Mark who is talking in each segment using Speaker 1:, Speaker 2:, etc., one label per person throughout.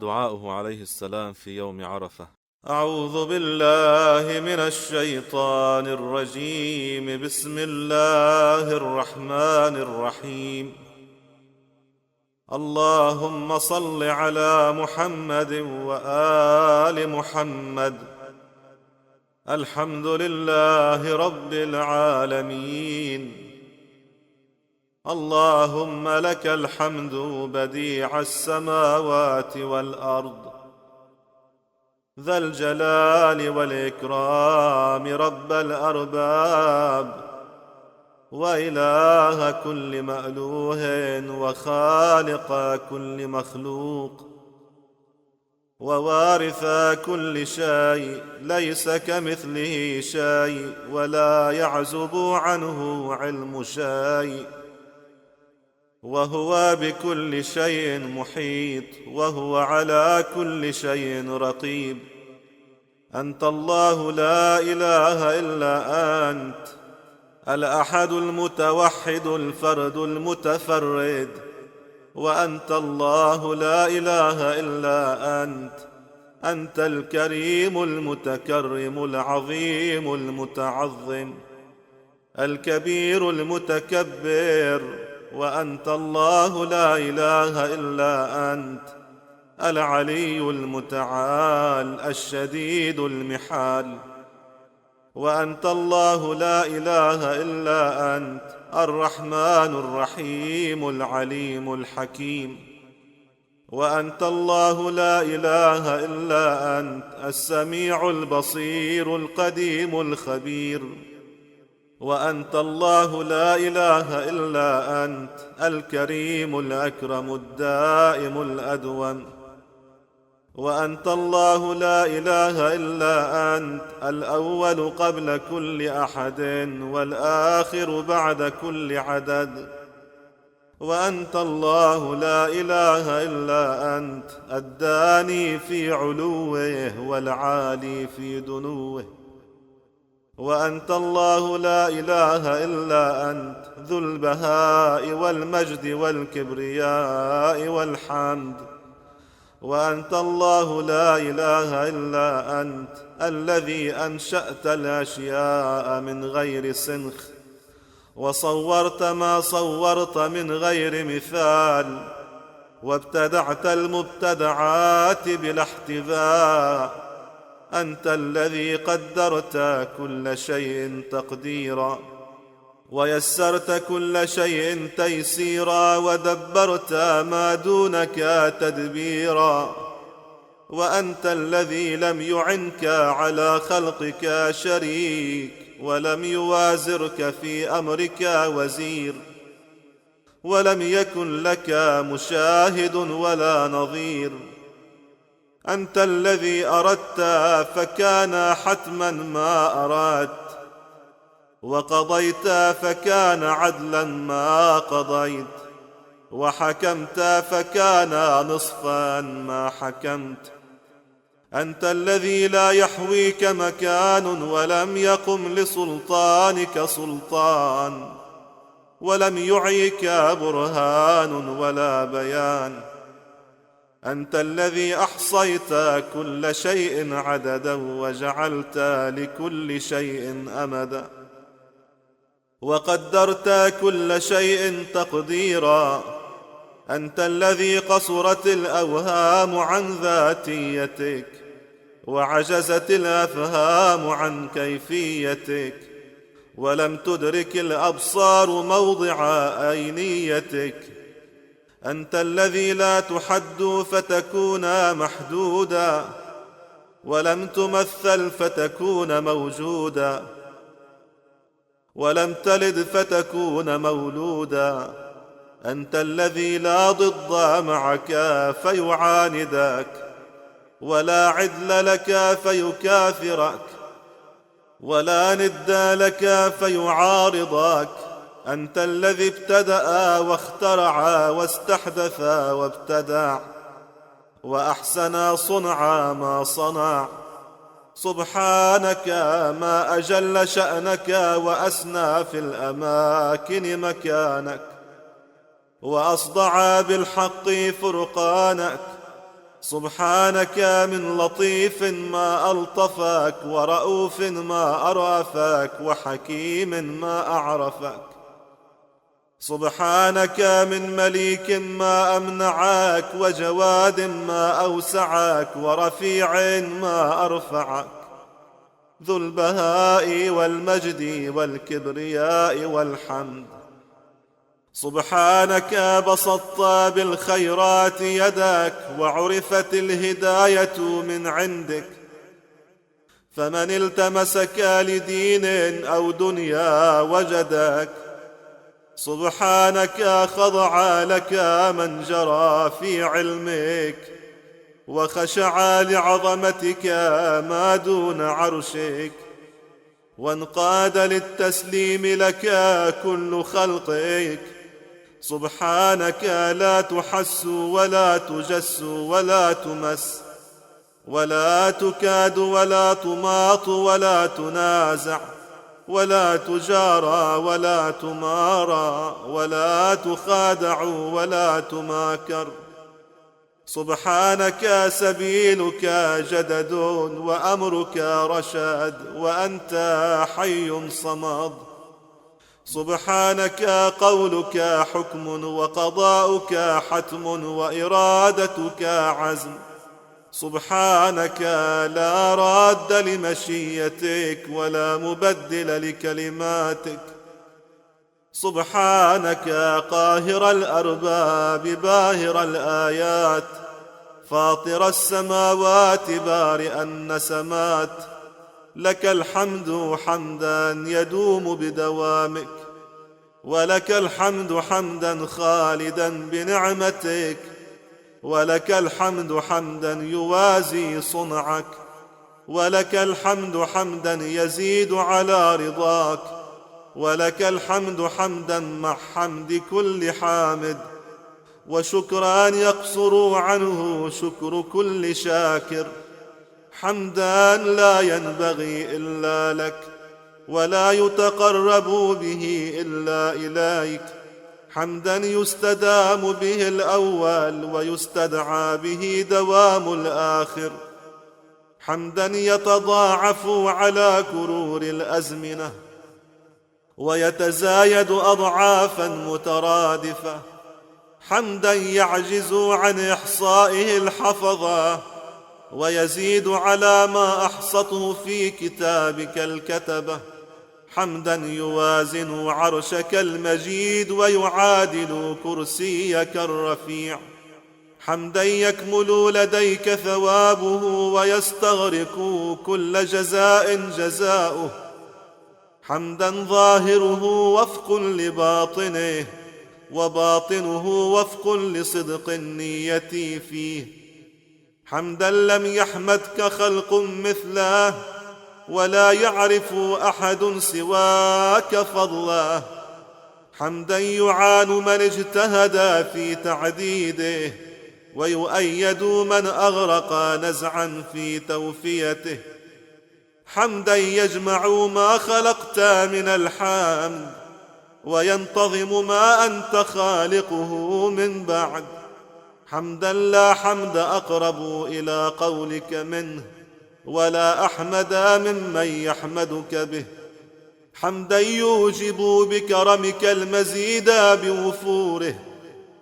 Speaker 1: دعاؤه عليه السلام في يوم عرفة:
Speaker 2: أعوذ بالله من الشيطان الرجيم. بسم الله الرحمن الرحيم. اللهم صل على محمد وآل محمد. الحمد لله رب العالمين. اللهم لك الحمد بديع السماوات والأرض، ذا الجلال والإكرام، رب الأرباب وإله كل مألوه وخالق كل مخلوق ووارث كل شيء، ليس كمثله شيء ولا يعزب عنه علم شيء، وهو بكل شيء محيط، وهو على كل شيء رقيب. أنت الله لا إله إلا أنت، الأحد المتوحد الفرد المتفرد، وأنت الله لا إله إلا أنت. أنت الكريم المتكرم العظيم المتعظم الكبير المتكبر، وأنت الله لا إله إلا أنت، العلي المتعال الشديد المحال. وأنت الله لا إله إلا أنت، الرحمن الرحيم العليم الحكيم. وأنت الله لا إله إلا أنت، السميع البصير القديم الخبير. وأنت الله لا إله إلا أنت، الكريم الأكرم الدائم الأدوم. وأنت الله لا إله إلا أنت، الأول قبل كل أحد والآخر بعد كل عدد. وأنت الله لا إله إلا أنت، الداني في علوه والعالي في دنوه. وأنت الله لا إله إلا أنت، ذو البهاء والمجد والكبرياء والحمد. وأنت الله لا إله إلا أنت، الذي أنشأت الأشياء من غير سنخ، وصورت ما صورت من غير مثال، وابتدعت المبتدعات بلا احتذاء. أنت الذي قدرت كل شيء تقديرا، ويسرت كل شيء تيسيرا، ودبرت ما دونك تدبيرا. وأنت الذي لم يعنك على خلقك شريك، ولم يوازرك في أمرك وزير، ولم يكن لك مشاهد ولا نظير. أنت الذي أردت فكان حتما ما أردت، وقضيت فكان عدلا ما قضيت، وحكمت فكان نصفا ما حكمت. أنت الذي لا يحويك مكان، ولم يقم لسلطانك سلطان، ولم يعيك برهان ولا بيان. أنت الذي أحصيت كل شيء عددا، وجعلت لكل شيء أمدا، وقدرت كل شيء تقديرا. أنت الذي قصرت الأوهام عن ذاتيتك، وعجزت الأفهام عن كيفيتك، ولم تدرك الأبصار موضع أينيتك. أنت الذي لا تحد فتكون محدودا، ولم تمثل فتكون موجودا، ولم تلد فتكون مولودا. أنت الذي لا ضد معك فيعاندك، ولا عدل لك فيكافرك، ولا ند لك فيعارضك. أنت الذي ابتدأ واخترع واستحدث وابتدع، وأحسن صنع ما صنع. سبحانك ما أجل شأنك، وأسنى في الأماكن مكانك، وأصدع بالحق فرقانك. سبحانك من لطيف ما ألطفك، ورؤوف ما أرأفك، وحكيم ما أعرفك. سبحانك من مليك ما أمنعك، وجواد ما أوسعك، ورفيع ما أرفعك، ذو البهاء والمجد والكبرياء والحمد. سبحانك بسطت بالخيرات يدك، وعرفت الهداية من عندك، فمن التمسك لدين أو دنيا وجدك. سبحانك خضع لك من جرى في علمك، وخشع لعظمتك ما دون عرشك، وانقاد للتسليم لك كل خلقك. سبحانك لا تحس ولا تجس ولا تمس، ولا تكاد ولا تماط ولا تنازع، ولا تجارى ولا تمارى، ولا تخادع ولا تماكر. سبحانك سبيلك جدد، وأمرك رشاد، وأنت حي صمد. سبحانك قولك حكم، وقضاؤك حتم، وإرادتك عزم. سبحانك لا راد لمشيتك، ولا مبدل لكلماتك. سبحانك قاهر الأرباب باهر الآيات، فاطر السماوات بارئ النسمات. لك الحمد حمدا يدوم بدوامك، ولك الحمد حمدا خالدا بنعمتك، ولك الحمد حمدا يوازي صنعك، ولك الحمد حمدا يزيد على رضاك، ولك الحمد حمدا مع حمد كل حامد، وشكرا يقصر عنه شكر كل شاكر. حمدا لا ينبغي إلا لك، ولا يتقرب به إلا إليك. حمدا يستدام به الأول، ويستدعى به دوام الآخر. حمدا يتضاعف على كرور الأزمنة، ويتزايد أضعافا مترادفة. حمدا يعجز عن إحصائه الحفظة، ويزيد على ما أحصته في كتابك الكتبة. حمدا يوازن عرشك المجيد، ويعادل كرسيك الرفيع. حمدا يكمل لديك ثوابه، ويستغرق كل جزاء جزاؤه. حمدا ظاهره وفق لباطنه، وباطنه وفق لصدق النية فيه. حمدا لم يحمدك خلق مثله، ولا يعرف أحد سواك فضله. حمدا يعان من اجتهد في تعديده، ويؤيد من أغرق نزعا في توفيته. حمدا يجمع ما خلقت من الحمد، وينتظم ما أنت خالقه من بعد. حمدا لا حمد أقرب إلى قولك منه، ولا أحمد ممن يحمدك به. حمدا يوجب بكرمك المزيد بوفوره،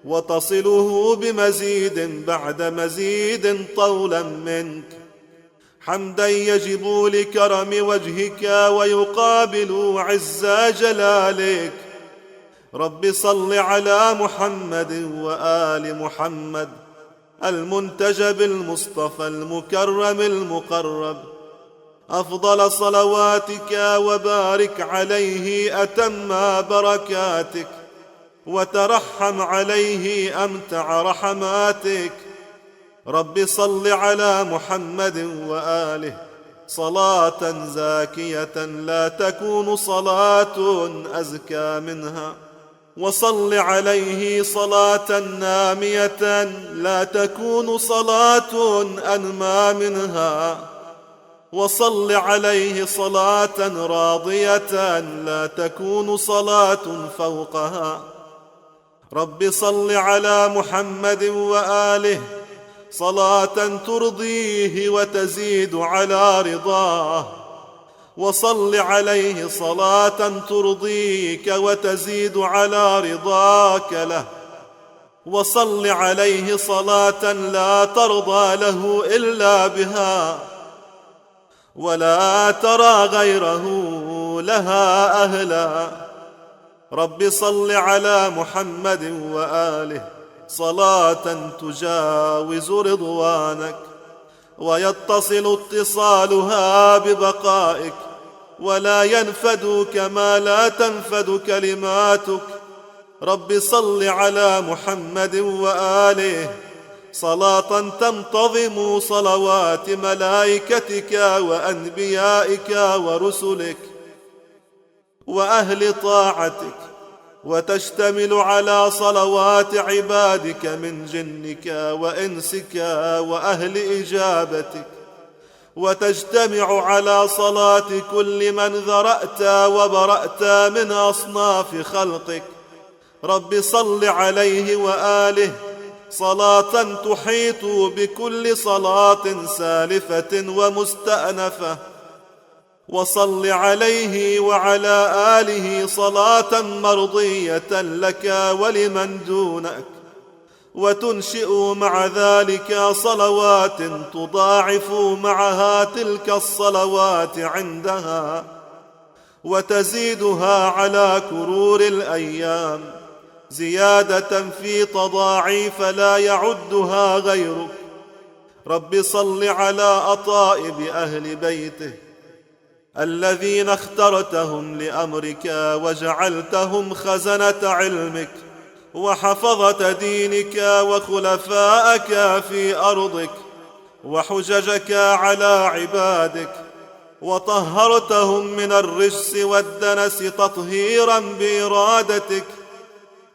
Speaker 2: وتصله بمزيد بعد مزيد طولا منك. حمدا يجب لكرم وجهك، ويقابل عز جلالك. رب صل على محمد وآل محمد، المنتجب المصطفى المكرم المقرب. أفضل صلواتك، وبارك عليه أتم بركاتك، وترحم عليه أمتع رحماتك. رب صل على محمد وآله صلاة زاكية لا تكون صلاة أزكى منها، وصل عليه صلاة نامية لا تكون صلاة أنمى منها، وصل عليه صلاة راضية لا تكون صلاة فوقها. رب صل على محمد وآله صلاة ترضيه وتزيد على رضاه، وصل عليه صلاة ترضيك وتزيد على رضاك له، وصل عليه صلاة لا ترضى له إلا بها ولا ترى غيره لها أهلا. رب صل على محمد وآله صلاة تجاوز رضوانك، ويتصل اتصالها ببقائك، ولا ينفد كما لا تنفد كلماتك. رب صل على محمد وآله صلاة تنتظم صلوات ملائكتك وأنبيائك ورسلك وأهل طاعتك، وتشتمل على صلوات عبادك من جنك وإنسك وأهل إجابتك، وتجتمع على صلاة كل من ذرأت وبرأت من أصناف خلقك. رب صل عليه وآله صلاة تحيط بكل صلاة سالفة ومستأنفة، وصل عليه وعلى آله صلاة مرضية لك ولمن دونك، وتنشئ مع ذلك صلوات تضاعف معها تلك الصلوات عندها، وتزيدها على كرور الأيام زيادة في تضاعيف لا يعدها غيرك. رب صل على أطائب أهل بيته الذين اخترتهم لأمرك وجعلتهم خزنة علمك وحفظة دينك وخلفاءك في أرضك وحججك على عبادك، وطهرتهم من الرجس والدنس تطهيرا بإرادتك،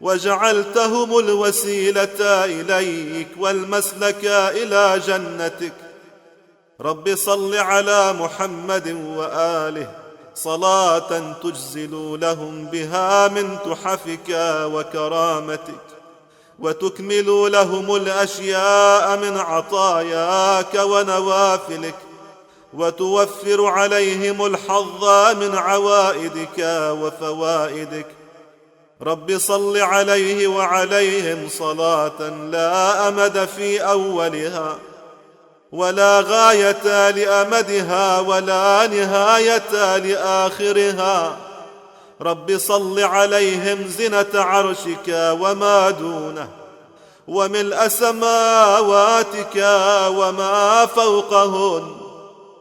Speaker 2: وجعلتهم الوسيلة إليك والمسلك إلى جنتك. رب صل على محمد وآله صلاة تجزل لهم بها من تحفك وكرامتك، وتكمل لهم الأشياء من عطاياك ونوافلك، وتوفر عليهم الحظ من عوائدك وفوائدك. رب صل عليه وعليهم صلاة لا أمد في أولها ولا غاية لأمدها ولا نهاية لآخرها. رب صل عليهم زنة عرشك وما دونه، وملء سماواتك وما فوقهن،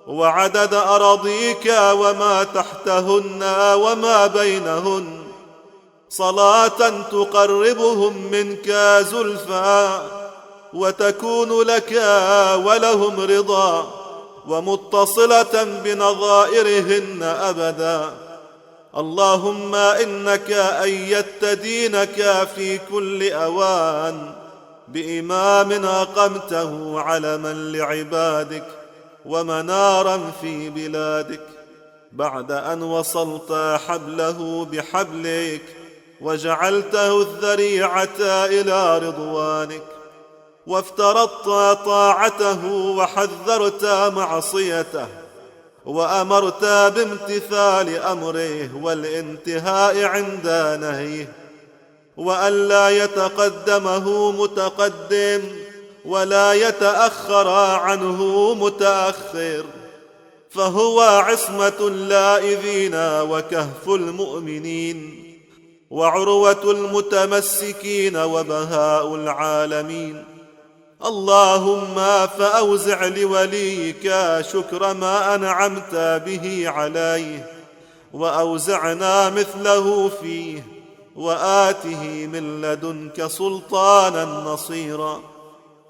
Speaker 2: وعدد أراضيك وما تحتهن وما بينهن، صلاة تقربهم منك زلفى وتكون لك ولهم رضا، ومتصلة بنظائرهن أبدا. اللهم إنك أيدت دينك في كل أوان بإمام أقمته علما لعبادك ومنارا في بلادك، بعد أن وصلت حبله بحبلك وجعلته الذريعة إلى رضوانك، وافترضت طاعته وحذرت معصيته، وأمرت بامتثال أمره والانتهاء عند نهيه، وألا يتقدمه متقدم ولا يتأخر عنه متأخر، فهو عصمة اللائذين وكهف المؤمنين وعروة المتمسكين وبهاء العالمين. اللهم فأوزع لوليك شكر ما أنعمت به عليه، وأوزعنا مثله فيه، وآته من لدنك سلطانا نصيرا،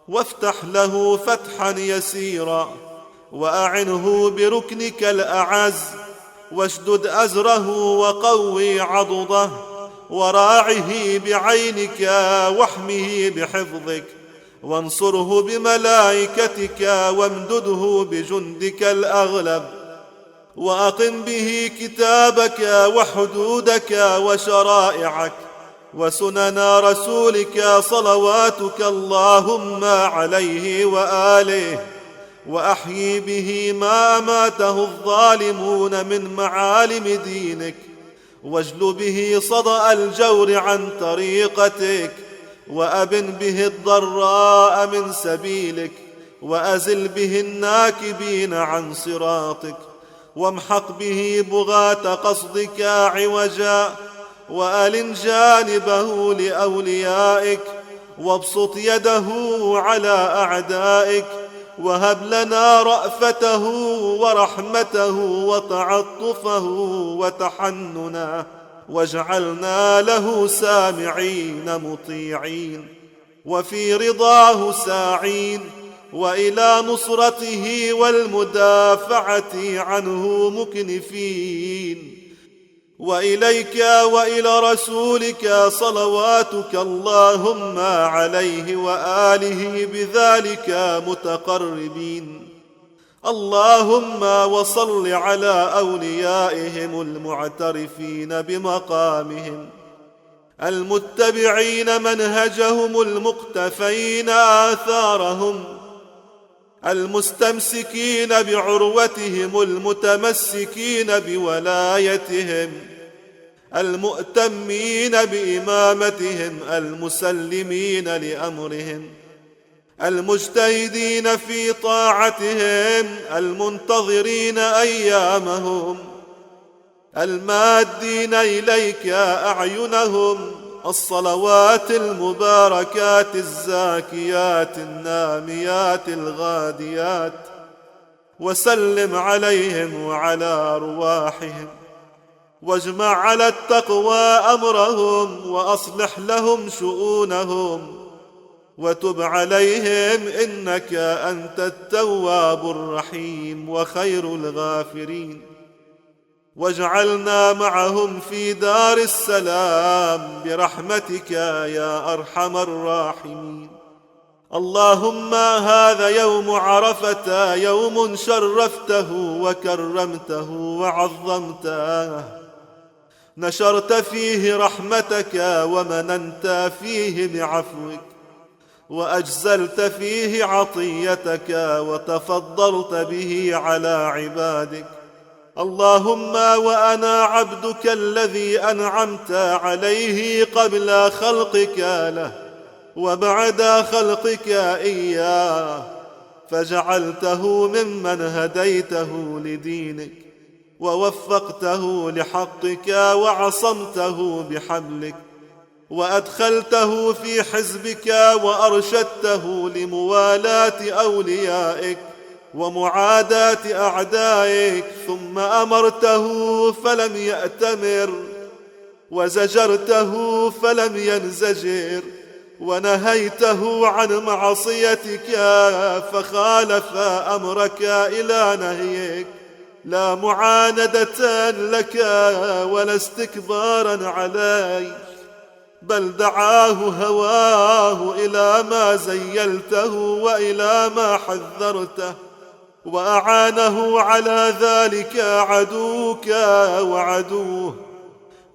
Speaker 2: وافتح له فتحا يسيرا، وأعنه بركنك الأعز، واشدد أزره وقوي عضده، وراعه بعينك واحمه بحفظك، وانصره بملائكتك، وامدده بجندك الأغلب، وأقم به كتابك وحدودك وشرائعك، وسنن رسولك صلواتك اللهم عليه وآله، وأحيي به ما أماته الظالمون من معالم دينك، واجل به صدأ الجور عن طريقتك، وأبن به الضراء من سبيلك، وأزل به الناكبين عن صراطك، وامحق به بغاة قصدك عوجا، وألن جانبه لأوليائك، وابسط يده على أعدائك، وهب لنا رأفته ورحمته وتعطفه وتحننا، واجعلنا له سامعين مطيعين، وفي رضاه ساعين، وإلى نصرته والمدافعة عنه مكنفين. وإليك وإلى رسولك صلواتك اللهم عليه وآله بذلك متقربين. اللهم وصل على أوليائهم المعترفين بمقامهم، المتبعين منهجهم، المقتفين آثارهم، المستمسكين بعروتهم، المتمسكين بولايتهم، المؤتمين بإمامتهم، المسلمين لأمرهم، المجتهدين في طاعتهم، المنتظرين أيامهم، المادين إليك أعينهم، الصلوات المباركات الزاكيات الناميات الغاديات، وسلم عليهم وعلى أرواحهم، واجمع على التقوى أمرهم، وأصلح لهم شؤونهم، وتب عليهم إنك أنت التواب الرحيم وخير الغافرين، واجعلنا معهم في دار السلام برحمتك يا أرحم الراحمين. اللهم هذا يوم عرفة، يوم شرفته وكرمته وعظمته، نشرت فيه رحمتك ومننت فيه بعفوك، وأجزلت فيه عطيتك وتفضلت به على عبادك. اللهم وأنا عبدك الذي أنعمت عليه قبل خلقك له وبعد خلقك إياه، فجعلته ممن هديته لدينك، ووفقته لحقك، وعصمته بحبلك، وأدخلته في حزبك، وأرشدته لموالاة أوليائك ومعاداة أعدائك، ثم أمرته فلم يأتمر، وزجرته فلم ينزجر، ونهيته عن معصيتك فخالف أمرك إلى نهيك، لا معاندة لك ولا استكبارا عليك، بل دعاه هواه إلى ما زيلته وإلى ما حذرته، وأعانه على ذلك عدوك وعدوه،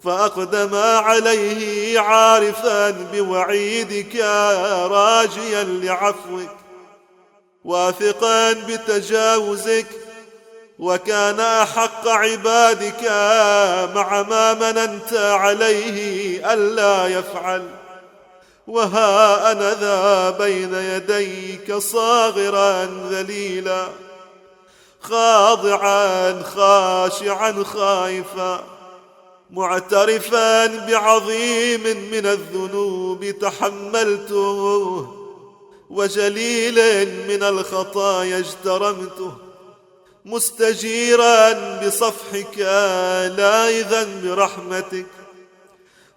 Speaker 2: فأقدم عليه عارفا بوعيدك راجيا لعفوك واثقا بتجاوزك، وكان أحق عبادك مع ما مننت عليه ألا يفعل. وها أنا ذا بين يديك صاغرا ذليلا، خاضعا خاشعا خائفا، معترفا بعظيم من الذنوب تحملته، وجليل من الخطايا اجترمته، مستجيرا بصفحك لاذا برحمتك،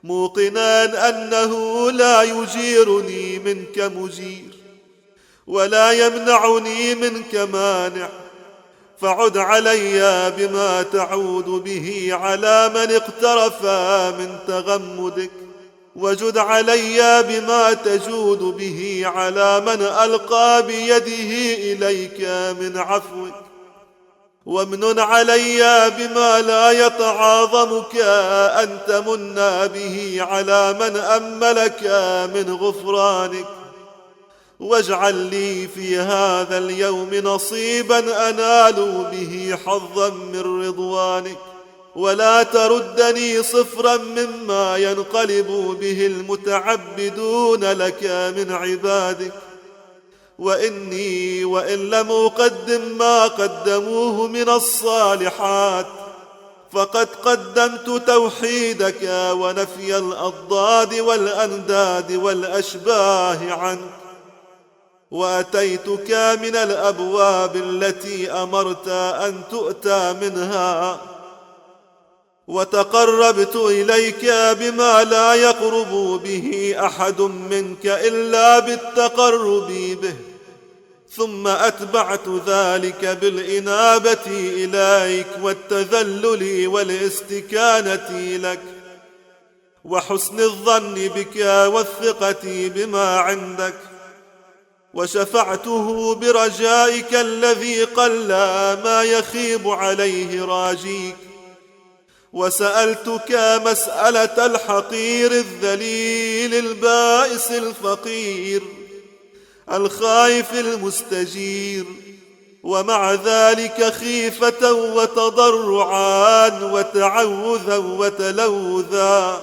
Speaker 2: موقنا أنه لا يجيرني منك مجير، ولا يمنعني منك مانع، فعد علي بما تعود به على من اقترف من تغمدك، وجد علي بما تجود به على من ألقى بيده إليك من عفوك، وامنن علي بما لا يتعاظمك أن تمن به على من أملك من غفرانك، واجعل لي في هذا اليوم نصيبا أنال به حظا من رضوانك، ولا تردني صفرا مما ينقلب به المتعبدون لك من عبادك. وإني وإن لم أقدم ما قدموه من الصالحات فقد قدمت توحيدك ونفي الأضداد والأنداد والأشباه عنك، وأتيتك من الأبواب التي أمرت أن تؤتى منها، وتقربت إليك بما لا يقرب به أحد منك إلا بالتقرب به، ثم أتبعت ذلك بالإنابة إليك والتذلل والاستكانة لك وحسن الظن بك والثقة بما عندك، وشفعته برجائك الذي قل ما يخيب عليه راجيك، وسألتك مسألة الحقير الذليل البائس الفقير الخائف المستجير، ومع ذلك خيفة وتضرعا وتعوذا وتلوذا،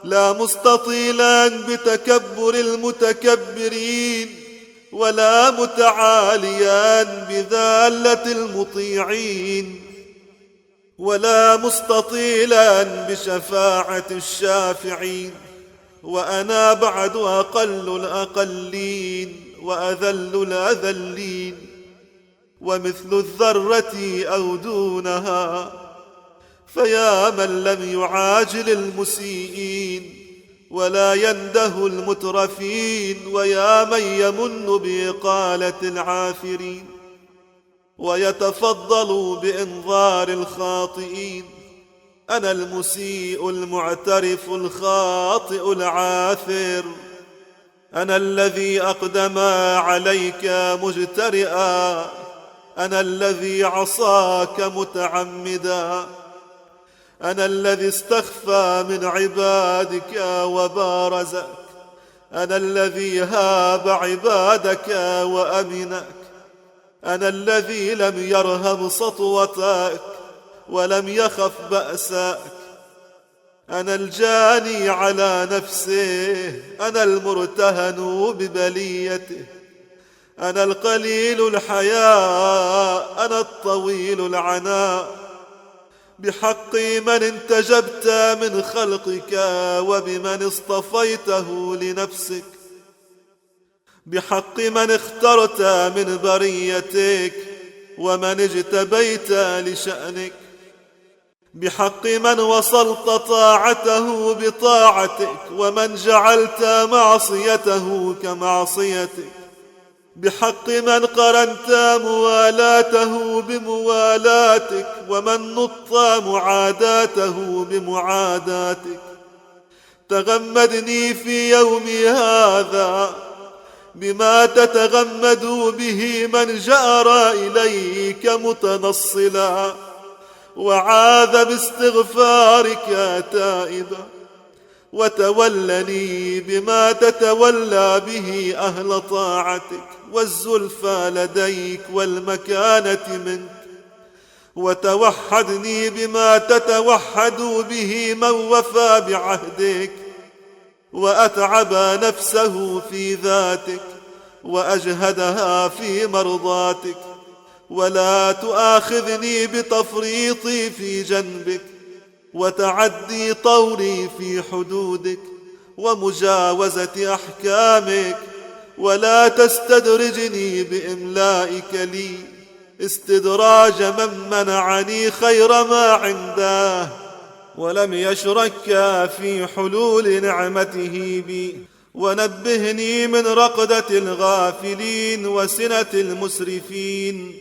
Speaker 2: لا مستطيلا بتكبر المتكبرين ولا متعاليا بذالة المطيعين، ولا مستطيلا بشفاعة الشافعين، وأنا بعد أقل الأقلين وأذل الأذلين، ومثل الذرة أو دونها. فيا من لم يعاجل المسيئين ولا ينده المترفين، ويا من يمن بإقالة العاثرين ويتفضل بإنظار الخاطئين، أنا المسيء المعترف الخاطئ العاثر، أنا الذي أقدم عليك مجترئا، أنا الذي عصاك متعمدا، أنا الذي استخفى من عبادك وبارزك، أنا الذي هاب عبادك وأمنك، أنا الذي لم يرهب سطوتك ولم يخف بأسك، أنا الجاني على نفسه، أنا المرتهن ببليته، أنا القليل الحياء، أنا الطويل العناء، بحق من انتجبت من خلقك وبمن اصطفيته لنفسك، بحق من اخترت من بريتك ومن اجتبيت لشأنك، بحق من وصلت طاعته بطاعتك ومن جعلت معصيته كمعصيتك، بحق من قرنت موالاته بموالاتك ومن نط معاداته بمعاداتك. تغمدني في يومي هذا بما تتغمد به من جأر إليك متنصلا وعاذ باستغفارك تائبا، وتولني بما تتولى به أهل طاعتك والزلفى لديك والمكانة منك، وتوحدني بما تتوحد به من وفى بعهدك وأتعب نفسه في ذاتك وأجهدها في مرضاتك، ولا تؤاخذني بتفريطي في جنبك وتعدي طوري في حدودك ومجاوزة أحكامك، ولا تستدرجني بإملائك لي استدراج من منعني خير ما عنده ولم يشرك في حلول نعمته بي، ونبهني من رقدة الغافلين وسنة المسرفين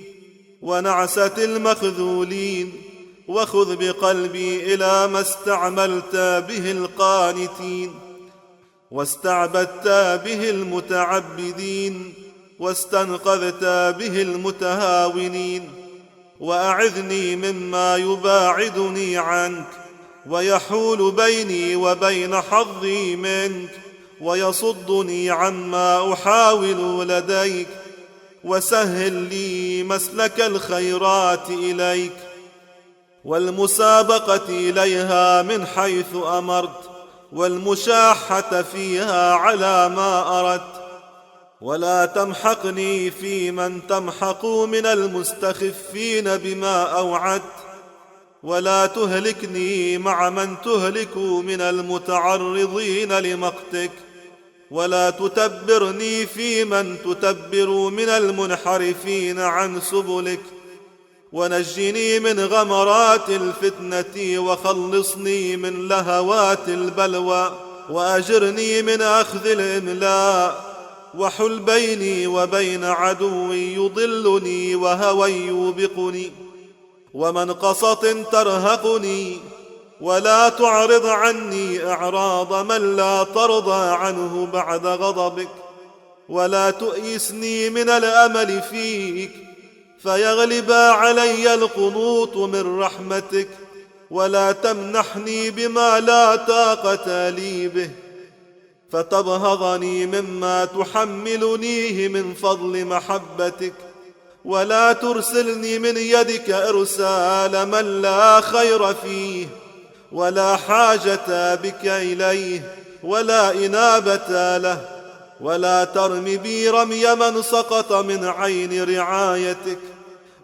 Speaker 2: ونعسة المخذولين، وخذ بقلبي إلى ما استعملت به القانتين واستعبدت به المتعبدين واستنقذت به المتهاونين، وأعذني مما يباعدني عنك ويحول بيني وبين حظي منك ويصدني عما أحاول لديك، وسهل لي مسلك الخيرات إليك والمسابقة إليها من حيث أمرت، والمشاحة فيها على ما أردت. ولا تمحقني في من تمحق من المستخفين بما أوعدت، ولا تهلكني مع من تهلك من المتعرضين لمقتك، ولا تتبرني في من تتبر من المنحرفين عن سبلك. ونجني من غمرات الفتنة وخلصني من لهوات البلوى، وأجرني من أخذ الإملاء، وحل بيني وبين عدو يضلني وهوى يوبقني ومنقصة ترهقني، ولا تعرض عني إعراض من لا ترضى عنه بعد غضبك، ولا تؤيسني من الأمل فيك فيغلب علي القنوط من رحمتك، ولا تمنحني بما لا طاقة لي به فتبهضني مما تحملنيه من فضل محبتك، ولا ترسلني من يدك إرسال من لا خير فيه ولا حاجة بك إليه ولا إنابة له، ولا ترم بي رمي من سقط من عين رعايتك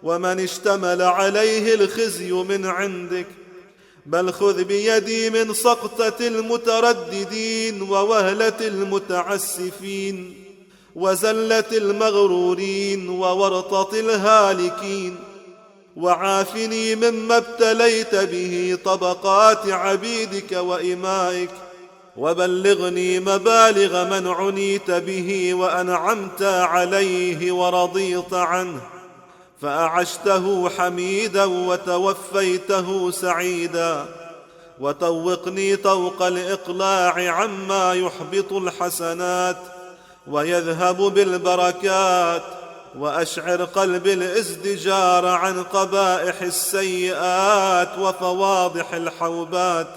Speaker 2: ومن اشتمل عليه الخزي من عندك، بل خذ بيدي من سقطة المترددين ووهلة المتعسفين وزلة المغرورين وورطة الهالكين، وعافني مما ابتليت به طبقات عبيدك وإمائك، وبلغني مبالغ من عنيت به وأنعمت عليه ورضيت عنه، فأعشته حميدا وتوفيته سعيدا. وطوقني طوق الإقلاع عما يحبط الحسنات ويذهب بالبركات، وأشعر قلب الازدجار عن قبائح السيئات وفواضح الحوبات،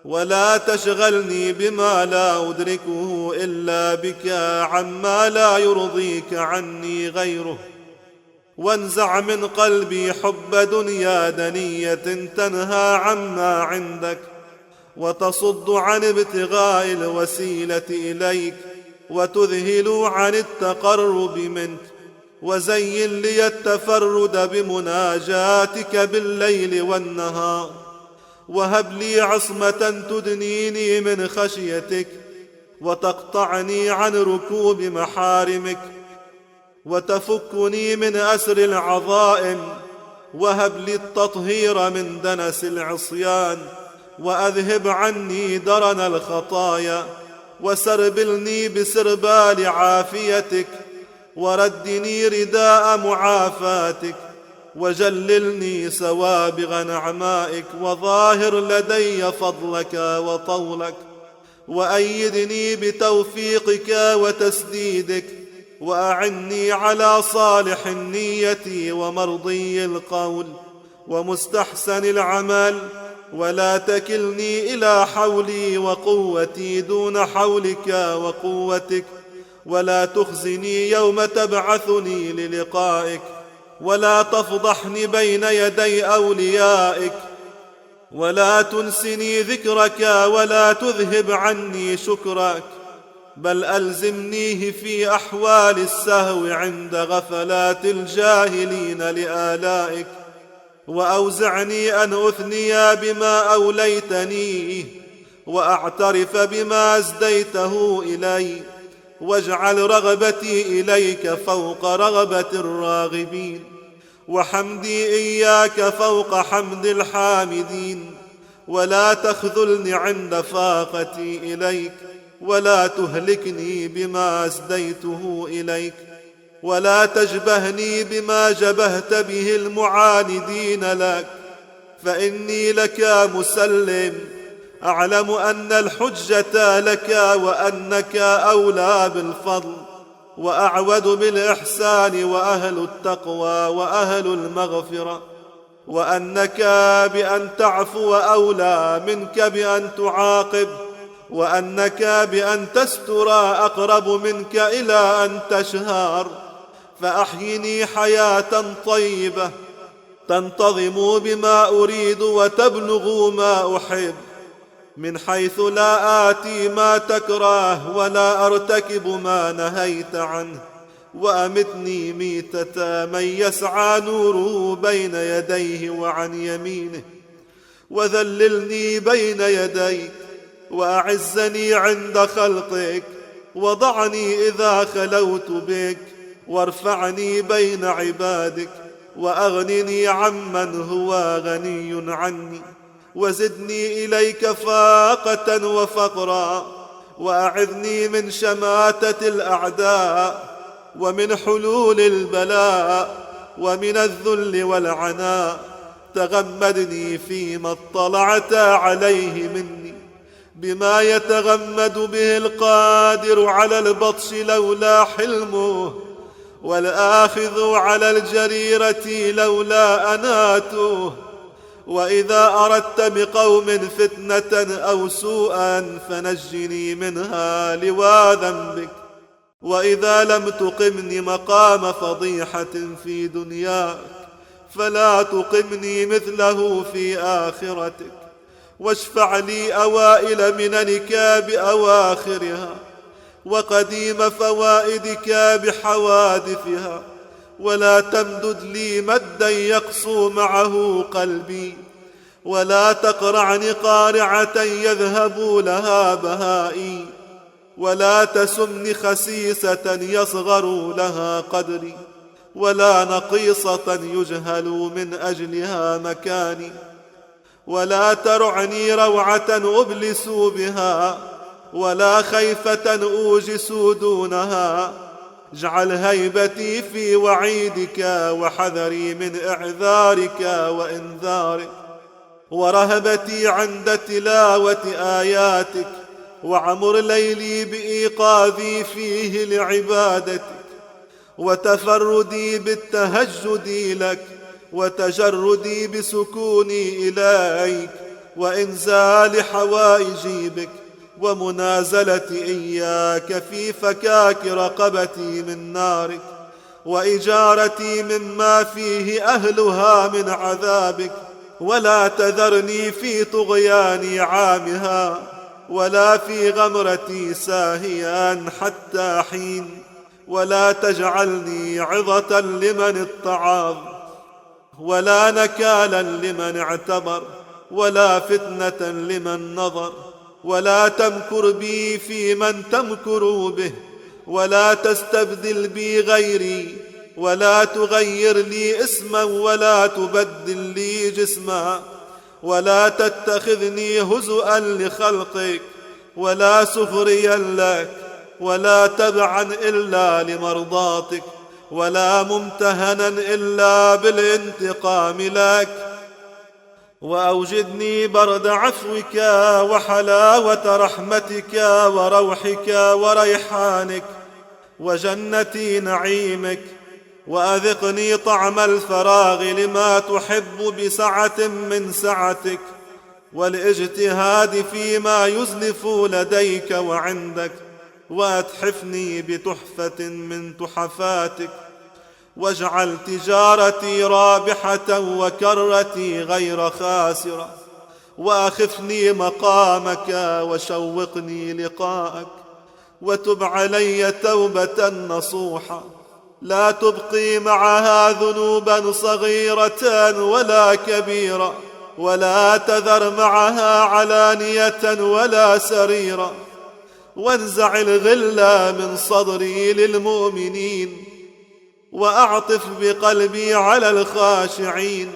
Speaker 2: ولا تشغلني بما لا أدركه إلا بك عما لا يرضيك عني غيره، وانزع من قلبي حب دنيا دنية تنهى عما عندك وتصد عن ابتغاء الوسيلة إليك وتذهل عن التقرب منك، وزين لي التفرد بمناجاتك بالليل والنهار، وهب لي عصمة تدنيني من خشيتك وتقطعني عن ركوب محارمك وتفكني من أسر العظائم، وهب لي التطهير من دنس العصيان، وأذهب عني درن الخطايا، وسربلني بسربال عافيتك، وردني رداء معافاتك، وجللني سوابغ نعمائك، وظاهر لدي فضلك وطولك، وأيدني بتوفيقك وتسديدك، وأعني على صالح النية ومرضي القول ومستحسن العمل، ولا تكلني إلى حولي وقوتي دون حولك وقوتك، ولا تخزني يوم تبعثني للقائك، ولا تفضحني بين يدي أوليائك، ولا تنسني ذكرك ولا تذهب عني شكرك، بل ألزمنيه في أحوال السهو عند غفلات الجاهلين لآلائك، وأوزعني أن أثني بما أوليتنيه وأعترف بما أزديته إلي، واجعل رغبتي إليك فوق رغبة الراغبين، وحمدي إياك فوق حمد الحامدين، ولا تخذلني عند فاقتي إليك، ولا تهلكني بما أسديته إليك، ولا تجبهني بما جبهت به المعاندين لك، فإني لك مسلم، أعلم أن الحجة لك وأنك أولى بالفضل، وأعود بالإحسان وأهل التقوى وأهل المغفرة، وأنك بأن تعفو أولى منك بأن تعاقب، وأنك بأن تستر أقرب منك إلى أن تشهر. فأحيني حياة طيبة تنتظم بما أريد وتبلغ ما أحب، من حيث لا آتي ما تكره ولا أرتكب ما نهيت عنه. وأمتني ميتة من يسعى نوره بين يديه وعن يمينه، وذللني بين يديك، وأعزني عند خلقك، وضعني إذا خلوت بك، وارفعني بين عبادك، وأغنني عمن هو غني عني، وزدني إليك فاقة وفقرا، وأعذني من شماتة الأعداء، ومن حلول البلاء، ومن الذل والعناء. تغمدني فيما اطلعت عليه مني، بما يتغمد به القادر على البطش لولا حلمه، والآخذ على الجريرة لولا أناته. وإذا أردت بقوم فتنة أو سوءا فنجني منها لوا ذنبك، وإذا لم تقمني مقام فضيحة في دنياك فلا تقمني مثله في آخرتك. واشفع لي أوائل مننك بأواخرها، وقديم فوائدك بحوادثها، ولا تمدد لي مدا يقسو معه قلبي، ولا تقرعني قارعة يذهب لها بهائي، ولا تسمني خسيسة يصغر لها قدري، ولا نقيصة يجهل من أجلها مكاني، ولا ترعني روعة أبلس بها، ولا خيفة أوجس دونها. اجعل هيبتي في وعيدك، وحذري من إعذارك وإنذارك، ورهبتي عند تلاوة آياتك، وعمر ليلي بإيقاظي فيه لعبادتك، وتفردي بالتهجد لك، وتجردي بسكوني إليك، وإنزال حوائجي بك، ومنازلتي إياك في فكاك رقبتي من نارك، وإجارتي مما فيه أهلها من عذابك. ولا تذرني في طغيان عامها، ولا في غمرتي ساهيا حتى حين، ولا تجعلني عظة لمن اتعظ، ولا نكالا لمن اعتبر، ولا فتنة لمن نظر. ولا تمكر بي في من تمكر به، ولا تستبدل بي غيري، ولا تغير لي اسما، ولا تبدل لي جسما، ولا تتخذني هزؤا لخلقك، ولا سخريا لك، ولا تبعا إلا لمرضاتك، ولا ممتهنا إلا بالانتقام لك. وأوجدني برد عفوك، وحلاوة رحمتك، وروحك، وريحانك، وجنة نعيمك. وأذقني طعم الفراغ لما تحب بسعة من سعتك، والاجتهاد فيما يزلف لديك وعندك، وأتحفني بتحفة من تحفاتك. واجعل تجارتي رابحة وكرتي غير خاسرة، وأخفني مقامك وشوقني لقاءك. وتب علي توبة نصوحة لا تبقي معها ذنوبا صغيرة ولا كبيرة، ولا تذر معها علانية ولا سريرة. وانزع الغل من صدري للمؤمنين، وأعطف بقلبي على الخاشعين.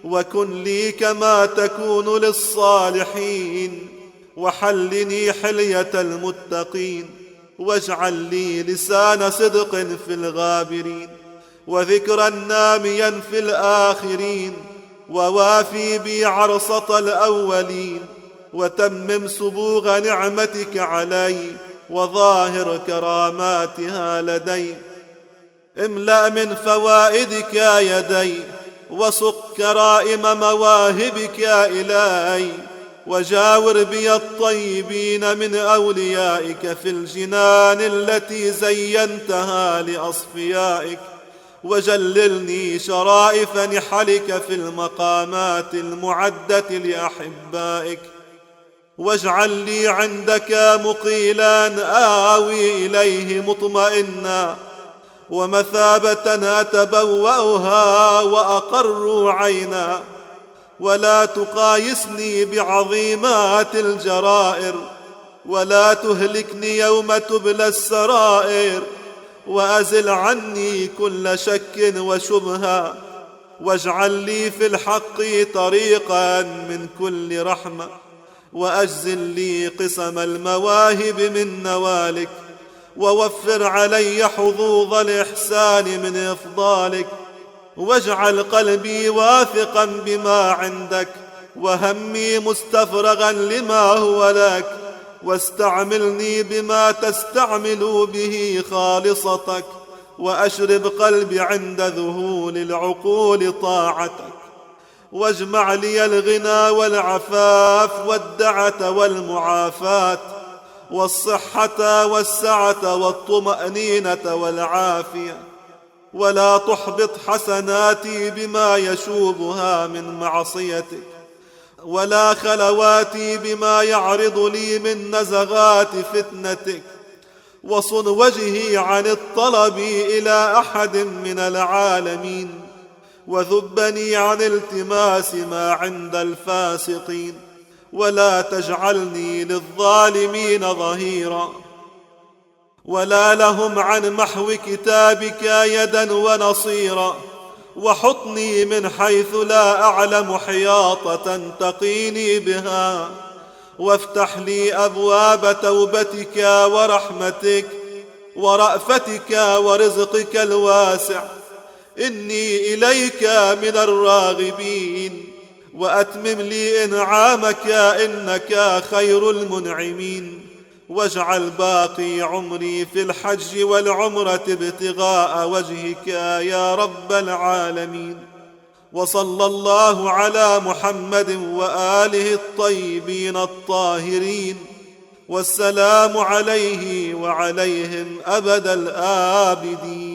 Speaker 2: وكن لي كما تكون للصالحين، وحلني حلية المتقين. واجعل لي لسان صدق في الغابرين، وذكرا ناميا في الآخرين. ووافي بي عرصة الأولين، وتمم سبوغ نعمتك علي، وظاهر كراماتها لدي. املأ من فوائدك يدي، وسق كرائم مواهبك إلي، وجاور بي الطيبين من أوليائك في الجنان التي زينتها لأصفيائك، وجللني شرائف نحلك في المقامات المعدة لأحبائك، واجعل لي عندك مقيلا آوي إليه مطمئنا، ومثابة أتبوأها وأقر عينا. ولا تقايسني بعظيمات الجرائر، ولا تهلكني يوم تبلى السرائر، وأزل عني كل شك وشبهة، واجعل لي في الحق طريقا من كل رحمة، وأجزل لي قسم المواهب من نوالك، ووفر علي حظوظ الإحسان من إفضالك، واجعل قلبي واثقا بما عندك، وهمي مستفرغا لما هو لك، واستعملني بما تستعمل به خالصتك، وأشرب قلبي عند ذهول العقول طاعتك، واجمع لي الغنى والعفاف والدعة والمعافاة، والصحة والسعة والطمأنينة والعافية، ولا تحبط حسناتي بما يشوبها من معصيتك، ولا خلواتي بما يعرض لي من نزغات فتنتك، وصن وجهي عن الطلب إلى أحد من العالمين، وذبني عن التماس ما عند الفاسقين، ولا تجعلني للظالمين ظهيرا، ولا لهم عن محو كتابك يدا ونصيرا، وحطني من حيث لا أعلم حياطة تقيني بها، وافتح لي أبواب توبتك ورحمتك ورأفتك ورزقك الواسع، إني إليك من الراغبين، وأتمم لي إنعامك إنك خير المنعمين، واجعل باقي عمري في الحج والعمرة ابتغاء وجهك يا رب العالمين. وصلى الله على محمد وآله الطيبين الطاهرين، والسلام عليه وعليهم أبد الآبدين.